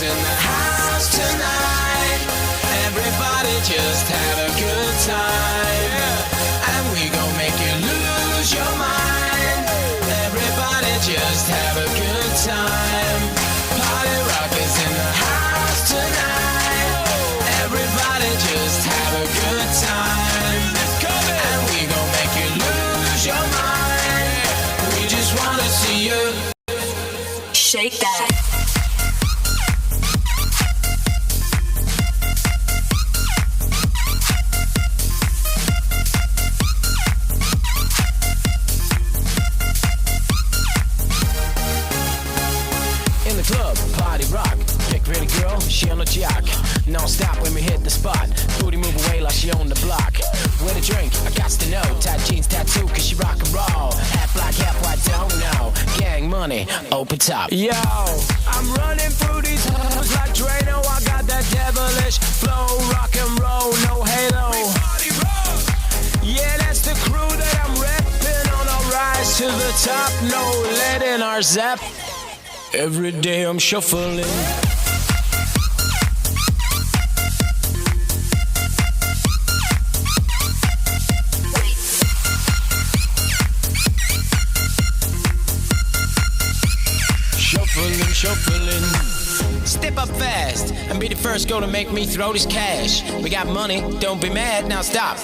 in the house tonight. Everybody just have a good time. And we gon' make you lose your mind. Everybody just have a good time. Party rock is in the house tonight. Everybody just have a good time. And we gon' make you lose your mind. We just wanna see you shake that. In the club, party rock. Pick pretty girl, she on the jock. Non stop when we hit the spot. Booty move away like she on the block. With a drink, I got to know. Tight jeans, tattoo, cause she rock and roll. Half black, half white, don't know. Gang money, open top. Yo, I'm running through these halls like Drano. I got that devilish flow, rock and roll, no halo. Yeah, that's the crew that I'm repping on our rise to the top. No lead in our zap. Every day I'm shuffling. Shuffling. Step up fast and be the first girl to make me throw this cash. We got money, don't be mad, now stop.